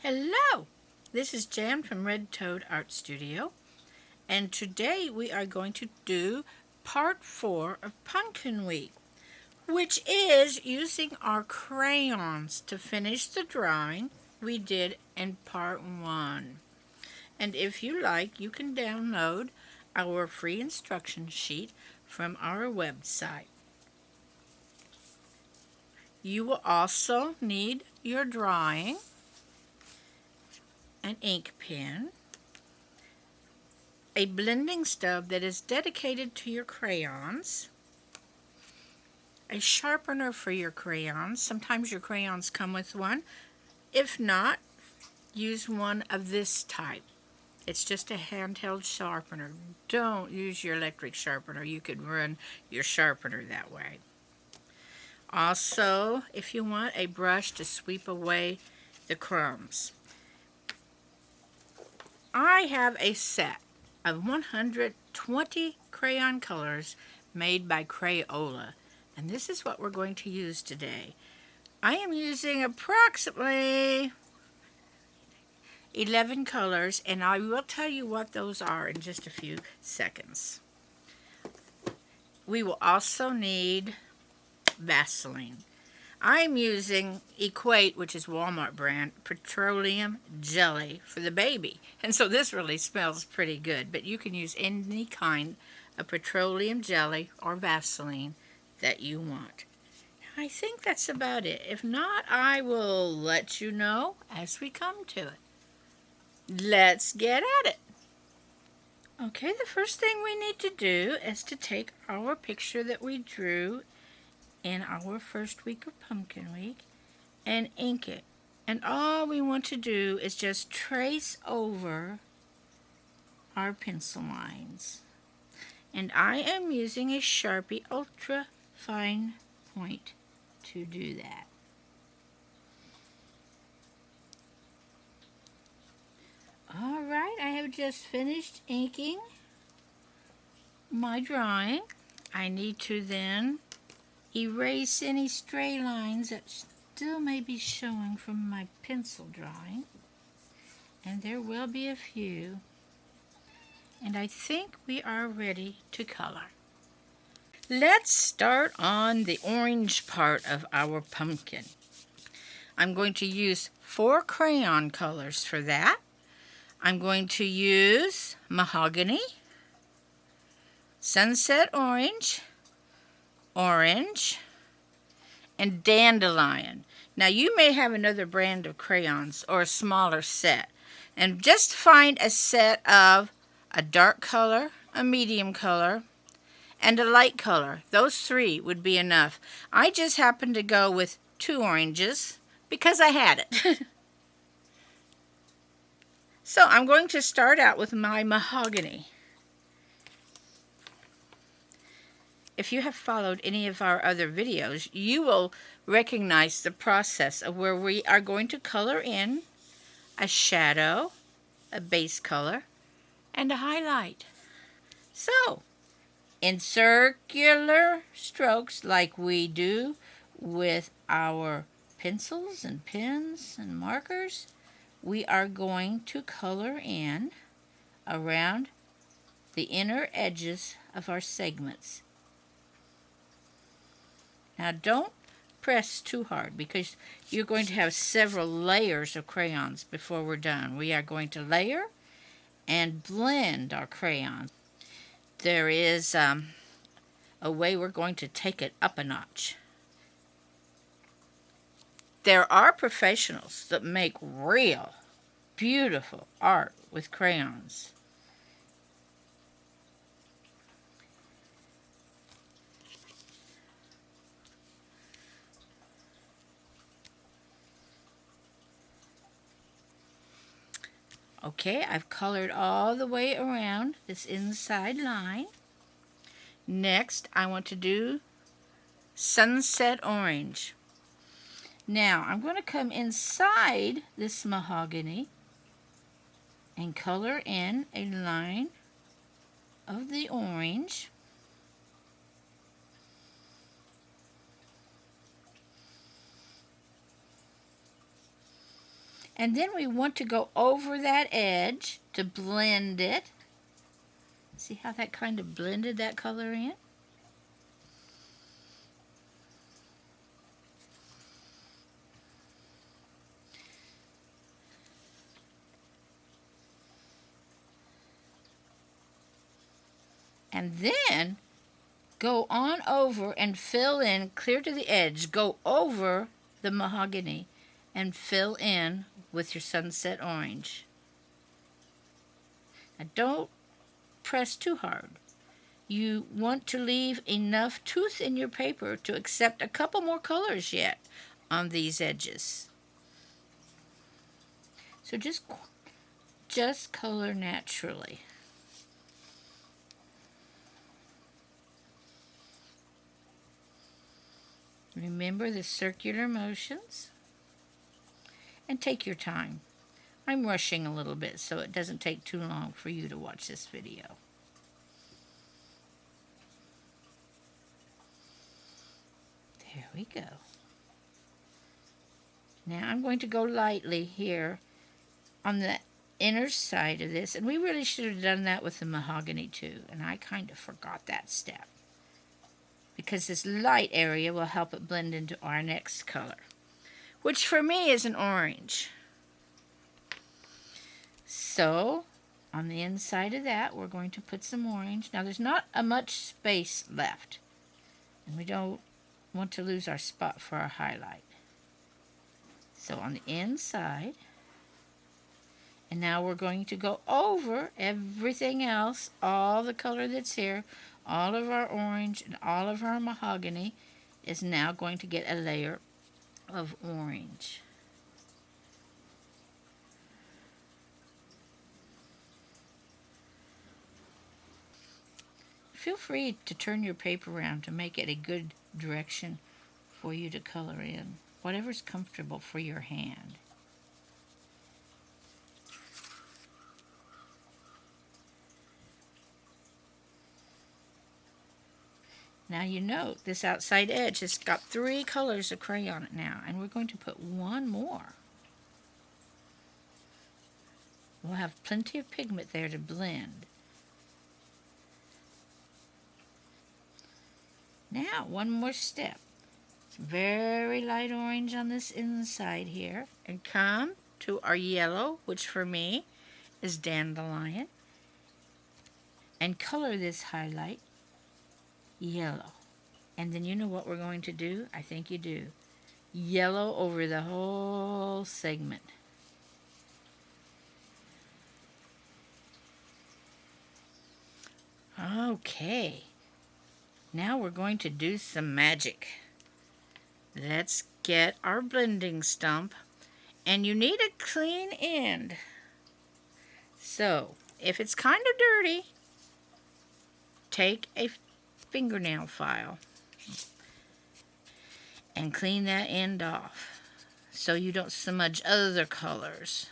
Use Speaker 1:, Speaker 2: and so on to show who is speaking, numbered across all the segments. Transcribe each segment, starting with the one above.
Speaker 1: Hello, this is Jan from Red Toad Art Studio, and today we are going to do part 4 of Pumpkin Week, which is using our crayons to finish the drawing we did in part 1. And if you like, you can download our free instruction sheet from our website. You will also need your drawing, an ink pen, a blending stub that is dedicated to your crayons, a sharpener for your crayons. Sometimes your crayons come with one. If not, use one of this type. It's just a handheld sharpener. Don't use your electric sharpener. You could run your sharpener that way. Also, if you want, a brush to sweep away the crumbs. I have a set of 120 crayon colors made by Crayola, and this is what we're going to use today. I am using approximately 11 colors, and I will tell you what those are in just a few seconds. We will also need Vaseline. I'm using Equate, which is Walmart brand, petroleum jelly for the baby. And so this really smells pretty good, but you can use any kind of petroleum jelly or Vaseline that you want. I think that's about it. If not, I will let you know as we come to it. Let's get at it. Okay, the first thing we need to do is to take our picture that we drew in our first week of Pumpkin Week and ink it. And all we want to do is just trace over our pencil lines. And I am using a Sharpie Ultra Fine Point to do that. Alright, I have just finished inking my drawing. I need to then erase any stray lines that still may be showing from my pencil drawing, and there will be a few, and I think we are ready to color. Let's start on the orange part of our pumpkin. I'm going to use 4 crayon colors for that. I'm going to use mahogany, sunset orange, orange, and dandelion. Now you may have another brand of crayons or a smaller set, and just find a set of a dark color, a medium color, and a light color. Those 3 would be enough. I just happened to go with 2 oranges because I had it. So I'm going to start out with my mahogany. If you have followed any of our other videos, you will recognize the process of where we are going to color in a shadow, a base color, and a highlight. So, in circular strokes like we do with our pencils and pens and markers, we are going to color in around the inner edges of our segments. Now don't press too hard because you're going to have several layers of crayons before we're done. We are going to layer and blend our crayons. There is a way we're going to take it up a notch. There are professionals that make real beautiful art with crayons. Okay, I've colored all the way around this inside line. Next, I want to do sunset orange. Now, I'm going to come inside this mahogany and color in a line of the orange. And then we want to go over that edge to blend it. See how that kind of blended that color in? And then go on over and fill in, clear to the edge, go over the mahogany and fill in with your sunset orange. Now don't press too hard. You want to leave enough tooth in your paper to accept a couple more colors yet on these edges. So just color naturally. Remember the circular motions and take your time. I'm rushing a little bit so it doesn't take too long for you to watch this video. There we go. Now I'm going to go lightly here on the inner side of this, and we really should have done that with the mahogany too, and I kind of forgot that step, because this light area will help it blend into our next color, which for me is an orange. So on the inside of that, we're going to put some orange. Now there's not much space left, and we don't want to lose our spot for our highlight. So on the inside, and now we're going to go over everything else, all the color that's here, all of our orange and all of our mahogany is now going to get a layer of orange. Feel free to turn your paper around to make it a good direction for you to color in, whatever's comfortable for your hand. Now you note this outside edge has got 3 colors of crayon now, and we're going to put one more. We'll have plenty of pigment there to blend. Now one more step. It's very light orange on this inside here, and come to our yellow, which for me is dandelion, and color this highlight yellow. And then you know what we're going to do? I think you do. Yellow over the whole segment. Okay. Now we're going to do some magic. Let's get our blending stump, and you need a clean end. So, if it's kind of dirty, take a fingernail file and clean that end off so you don't smudge other colors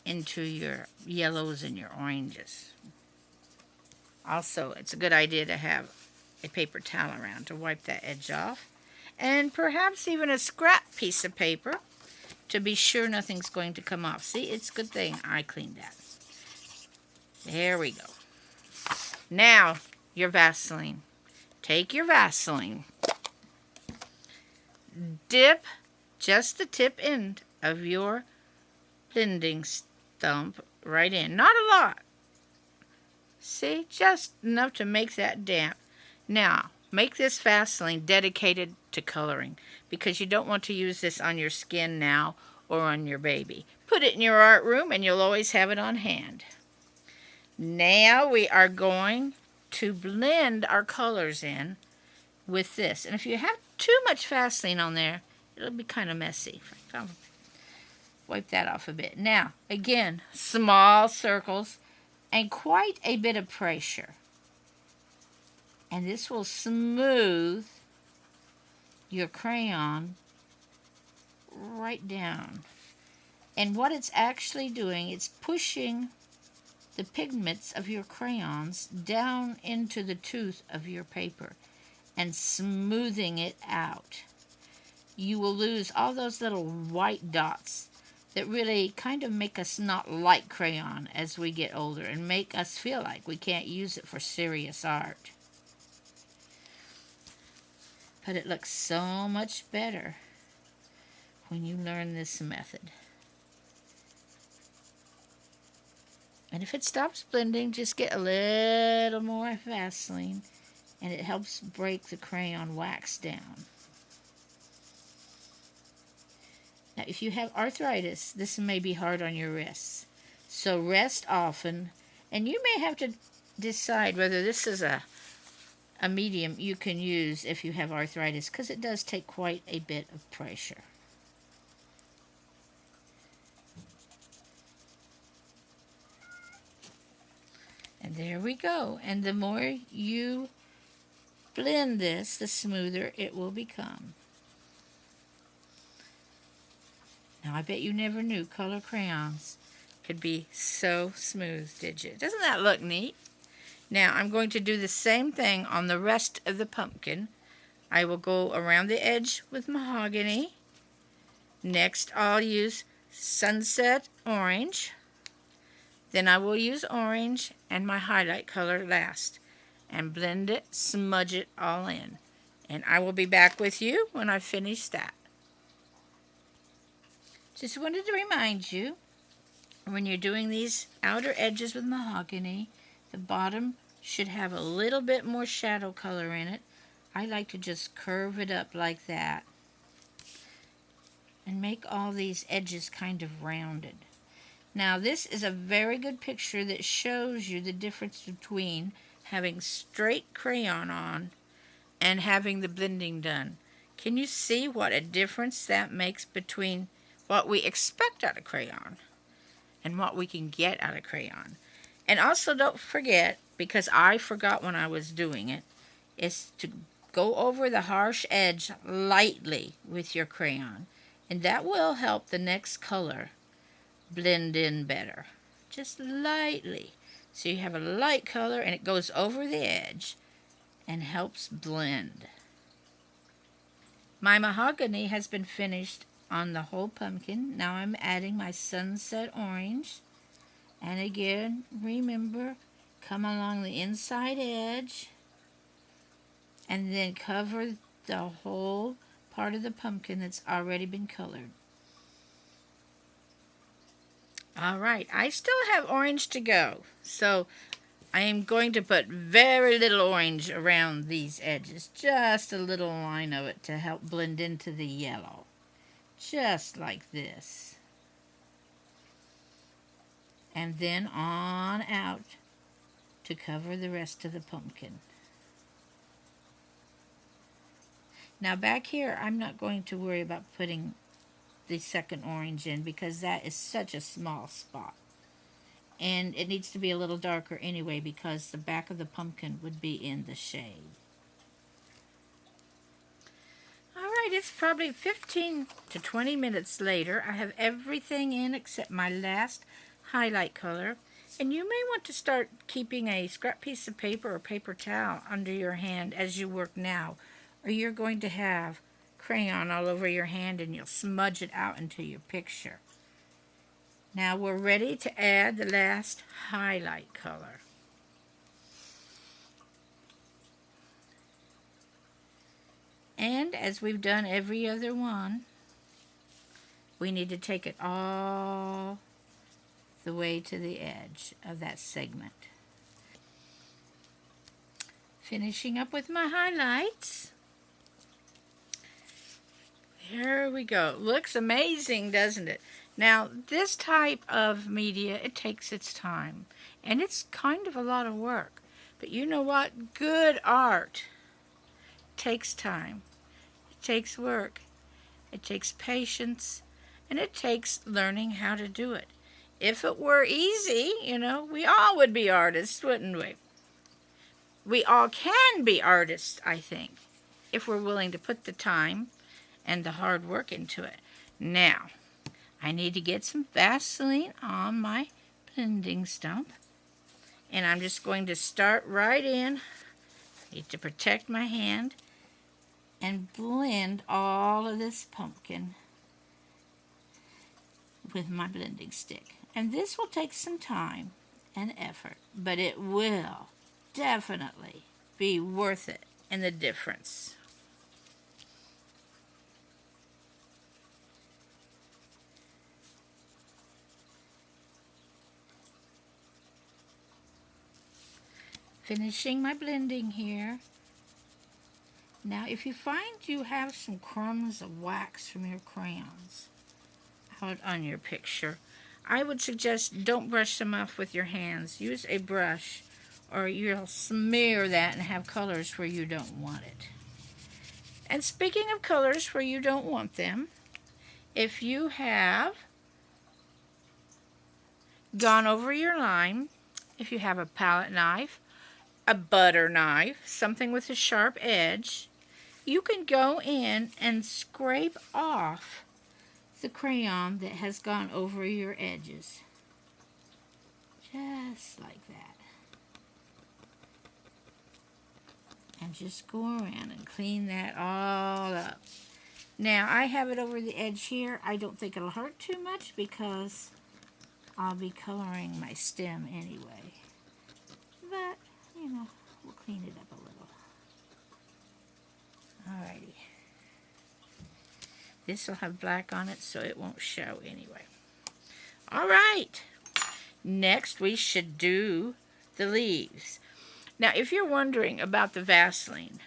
Speaker 1: into your yellows and your oranges. Also, it's a good idea to have a paper towel around to wipe that edge off, and perhaps even a scrap piece of paper to be sure nothing's going to come off. See, it's a good thing I cleaned that. There we go. Now, your Vaseline. Take your Vaseline. Dip just the tip end of your blending stump right in. Not a lot. See, just enough to make that damp. Now, make this Vaseline dedicated to coloring, because you don't want to use this on your skin now or on your baby. Put it in your art room and you'll always have it on hand. Now we are going to blend our colors in with this. And if you have too much Vaseline on there, it'll be kind of messy. I'll wipe that off a bit. Now, again, small circles and quite a bit of pressure. And this will smooth your crayon right down. And what it's actually doing, it's pushing the pigments of your crayons down into the tooth of your paper and smoothing it out. you will lose all those little white dots that really kind of make us not like crayon as we get older and make us feel like we can't use it for serious art. But it looks so much better when you learn this method. And if it stops blending, just get a little more Vaseline, and it helps break the crayon wax down. Now, if you have arthritis, this may be hard on your wrists. So rest often, and you may have to decide whether this is a medium you can use if you have arthritis, because it does take quite a bit of pressure. And there we go. And the more you blend this, the smoother it will become. Now, I bet you never knew color crayons could be so smooth, did you? Doesn't that look neat? Now, I'm going to do the same thing on the rest of the pumpkin. I will go around the edge with mahogany. Next, I'll use sunset orange. Then I will use orange and my highlight color last, and blend it, smudge it all in. And I will be back with you when I finish that. Just wanted to remind you, when you're doing these outer edges with mahogany, the bottom should have a little bit more shadow color in it. I like to just curve it up like that and make all these edges kind of rounded. Now, this is a very good picture that shows you the difference between having straight crayon on and having the blending done. Can you see what a difference that makes between what we expect out of crayon and what we can get out of crayon? And also, don't forget, because I forgot when I was doing it, is to go over the harsh edge lightly with your crayon, and that will help the next color blend in better. Just lightly. So you have a light color and it goes over the edge and helps blend. My mahogany has been finished on the whole pumpkin. Now I'm adding my sunset orange. And again, remember, come along the inside edge and then cover the whole part of the pumpkin that's already been colored. All right, I still have orange to go, so I am going to put very little orange around these edges, just a little line of it to help blend into the yellow, just like this. And then on out to cover the rest of the pumpkin. Now back here, I'm not going to worry about putting the second orange in because that is such a small spot. And it needs to be a little darker anyway because the back of the pumpkin would be in the shade. Alright, it's probably 15 to 20 minutes later. I have everything in except my last highlight color. And you may want to start keeping a scrap piece of paper or paper towel under your hand as you work now, or you're going to have crayon all over your hand and you'll smudge it out into your picture. Now we're ready to add the last highlight color. And as we've done every other one, we need to take it all the way to the edge of that segment. Finishing up with my highlights. There we go. Looks amazing, doesn't it? Now, this type of media, it takes its time. And it's kind of a lot of work. But you know what? Good art takes time. It takes work. It takes patience. And it takes learning how to do it. If it were easy, we all would be artists, wouldn't we? We all can be artists, I think, if we're willing to put the time and the hard work into it. Now, I need to get some Vaseline on my blending stump. And I'm just going to start right in. I need to protect my hand. and blend all of this pumpkin with my blending stick. And this will take some time and effort, but it will definitely be worth it in the difference. Finishing my blending here. Now, if you find you have some crumbs of wax from your crayons out on your picture, I would suggest don't brush them off with your hands. Use a brush, or you'll smear that and have colors where you don't want it. And speaking of colors where you don't want them, if you have gone over your line, if you have a palette knife, a butter knife, something with a sharp edge, you can go in and scrape off the crayon that has gone over your edges. Just like that. And just go around and clean that all up. Now, I have it over the edge here. I don't think it'll hurt too much because I'll be coloring my stem anyway. But, you know, we'll clean it up a little. Alrighty. This will have black on it, so it won't show anyway. Alright. Next, we should do the leaves. Now, if you're wondering about the Vaseline,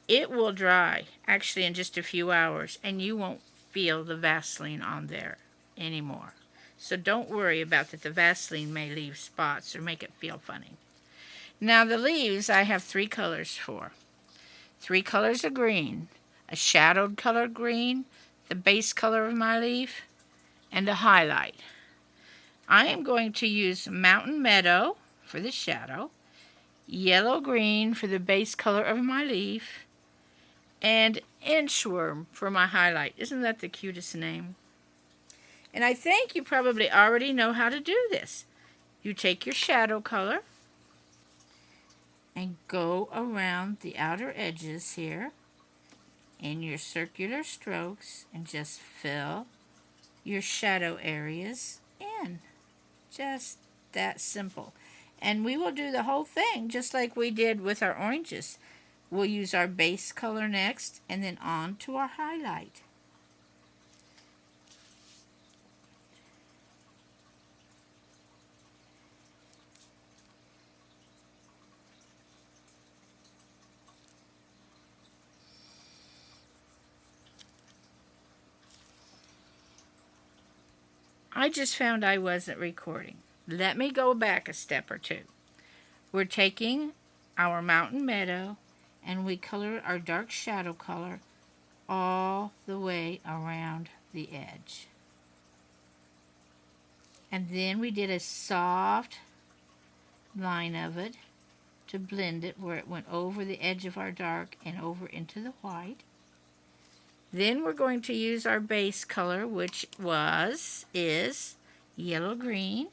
Speaker 1: it will dry actually in just a few hours, and you won't feel the Vaseline on there anymore. So don't worry about that the Vaseline may leave spots or make it feel funny. Now, the leaves I have 3 colors for. 3 colors of green, a shadowed color green, the base color of my leaf, and a highlight. I am going to use Mountain Meadow for the shadow, yellow green for the base color of my leaf, and Inchworm for my highlight. Isn't that the cutest name? And I think you probably already know how to do this. You take your shadow color and go around the outer edges here in your circular strokes and just fill your shadow areas in. Just that simple. And we will do the whole thing just like we did with our oranges. We'll use our base color next and then on to our highlight. I just found I wasn't recording. Let me go back a step or two. We're taking our Mountain Meadow and we color our dark shadow color all the way around the edge. And then we did a soft line of it to blend it where it went over the edge of our dark and over into the white. Then we're going to use our base color, which is yellow green.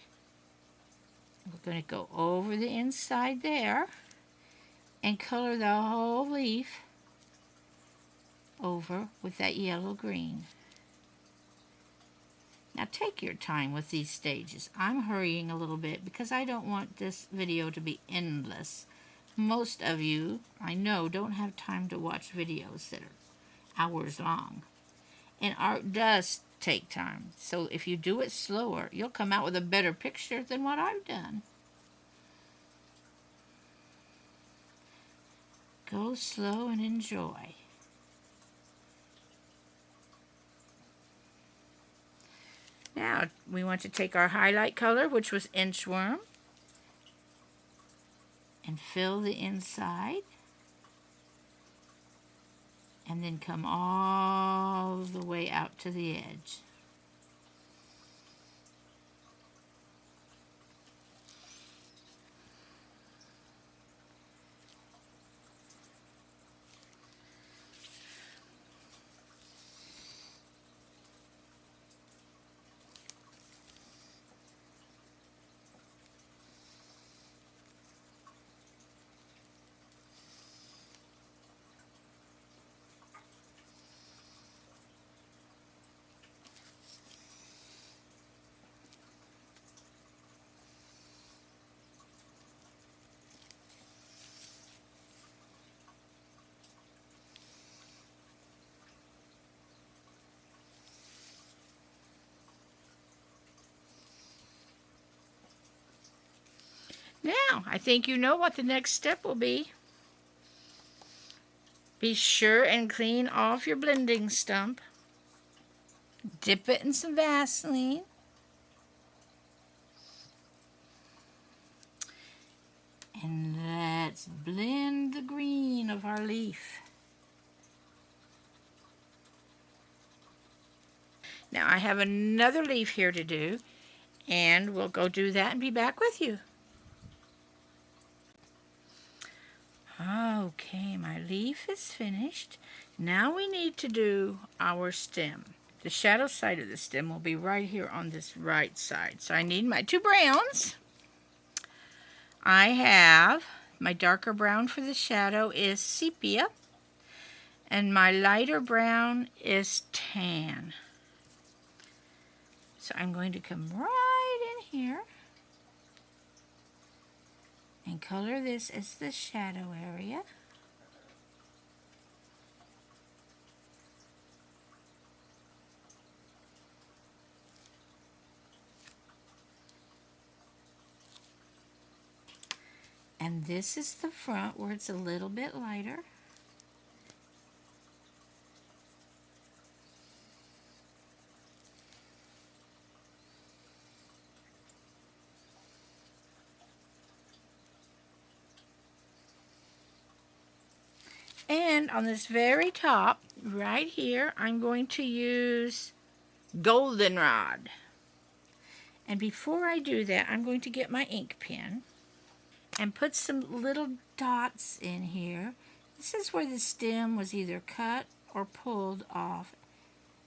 Speaker 1: We're going to go over the inside there and color the whole leaf over with that yellow green. Now take your time with these stages. I'm hurrying a little bit because I don't want this video to be endless. Most of you, I know, don't have time to watch videos that are hours long. And art does take time. So if you do it slower, you'll come out with a better picture than what I've done. Go slow and enjoy. Now we want to take our highlight color, which was Inchworm, and fill the inside. And then come all the way out to the edge. Now, I think you know what the next step will be. Be sure and clean off your blending stump. Dip it in some Vaseline. And let's blend the green of our leaf. Now I have another leaf here to do, and we'll go do that and be back with you. Okay, my leaf is finished. Now we need to do our stem. The shadow side of the stem will be right here on this right side. So I need my 2 browns. I have my darker brown for the shadow is sepia, and my lighter brown is tan. So I'm going to come right in here and color this as the shadow area. And this is the front where it's a little bit lighter. And on this very top, right here, I'm going to use goldenrod. And before I do that, I'm going to get my ink pen and put some little dots in here. This is where the stem was either cut or pulled off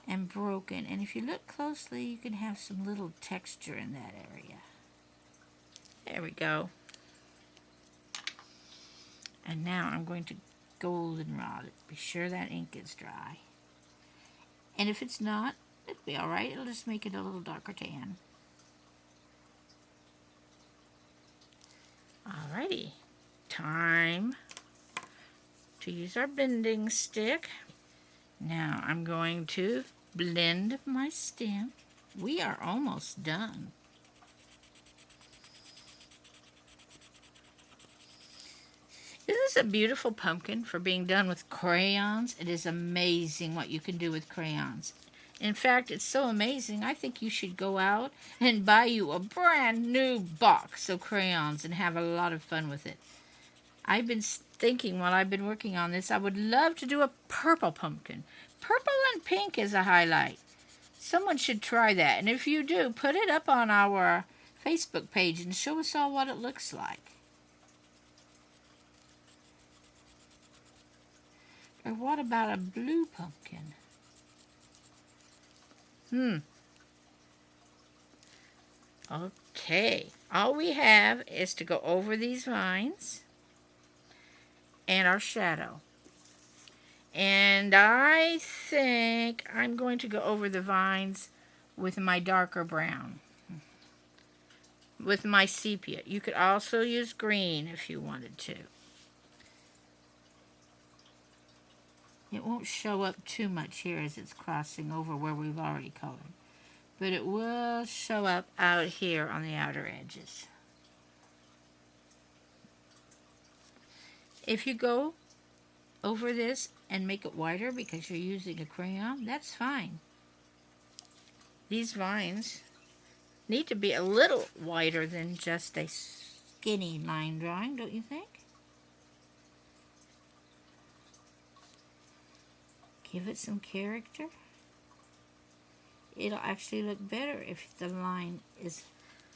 Speaker 1: and broken. And if you look closely, you can have some little texture in that area. There we go. And now I'm going to goldenrod it. Be sure that ink is dry. And if it's not, it'll be alright. It'll just make it a little darker tan. Alrighty. Time to use our blending stick. Now I'm going to blend my stem. We are almost done. This is a beautiful pumpkin for being done with crayons. It is amazing what you can do with crayons. In fact, it's so amazing, I think you should go out and buy you a brand new box of crayons and have a lot of fun with it. I've been thinking while I've been working on this, I would love to do a purple pumpkin. Purple and pink is a highlight. Someone should try that. And if you do, put it up on our Facebook page and show us all what it looks like. Or what about a blue pumpkin? Okay. All we have is to go over these vines and our shadow. And I think I'm going to go over the vines with my darker brown, with my sepia. You could also use green if you wanted to. It won't show up too much here as it's crossing over where we've already colored, but it will show up out here on the outer edges. If you go over this and make it wider because you're using a crayon, that's fine. These vines need to be a little wider than just a skinny line drawing, don't you think? Give it some character. It'll actually look better if the line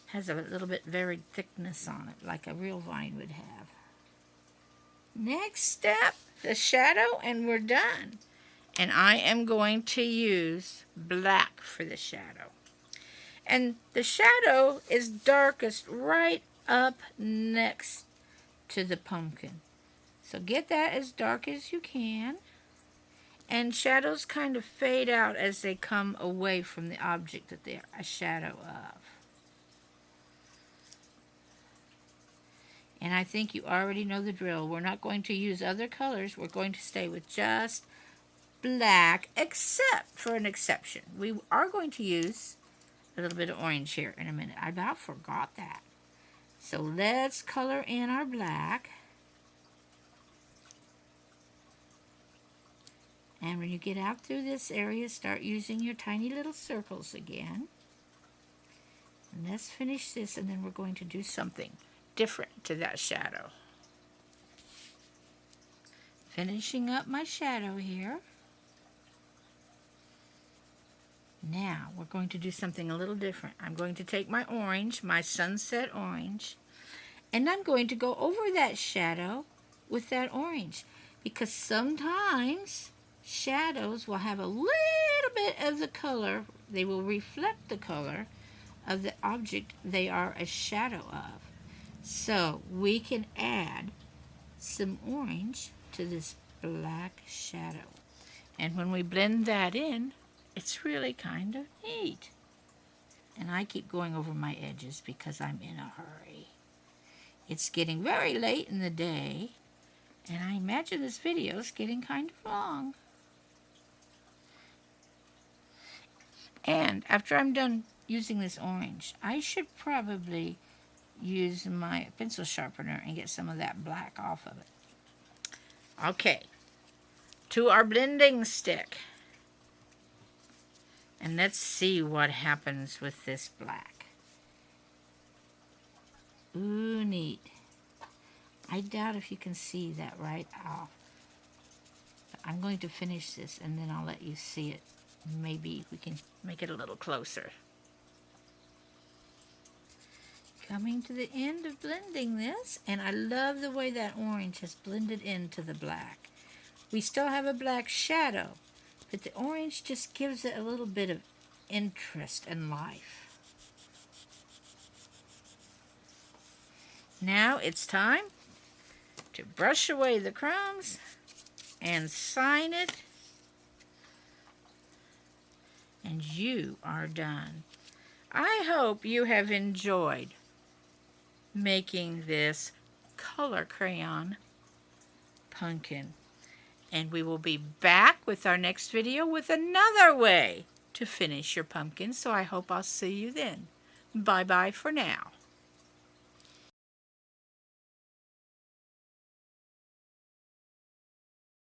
Speaker 1: has a little bit varied thickness on it, like a real vine would have. Next step, the shadow, and we're done. And I am going to use black for the shadow. And the shadow is darkest right up next to the pumpkin. So get that as dark as you can. And shadows kind of fade out as they come away from the object that they're a shadow of. And I think you already know the drill. We're not going to use other colors. We're going to stay with just black, except for an exception. We are going to use a little bit of orange here in a minute. I about forgot that. So let's color in our black. And when you get out through this area, start using your tiny little circles again. And let's finish this, and then we're going to do something different to that shadow. Finishing up my shadow here. Now we're going to do something a little different. I'm going to take my orange, my sunset orange, and I'm going to go over that shadow with that orange, because sometimes shadows will have a little bit of the color, they will reflect the color of the object they are a shadow of. So we can add some orange to this black shadow. And when we blend that in, it's really kind of neat. And I keep going over my edges because I'm in a hurry. It's getting very late in the day, and I imagine this video is getting kind of long. And after I'm done using this orange, I should probably use my pencil sharpener and get some of that black off of it. Okay, to our blending stick. And let's see what happens with this black. Ooh, neat. I doubt if you can see that right off. But I'm going to finish this, and then I'll let you see it. Maybe we can make it a little closer. Coming to the end of blending this, and I love the way that orange has blended into the black. We still have a black shadow, but the orange just gives it a little bit of interest and life. Now it's time to brush away the crumbs and sign it, and you are done. I hope you have enjoyed making this color crayon pumpkin. And we will be back with our next video with another way to finish your pumpkin. So I hope I'll see you then. Bye-bye for now.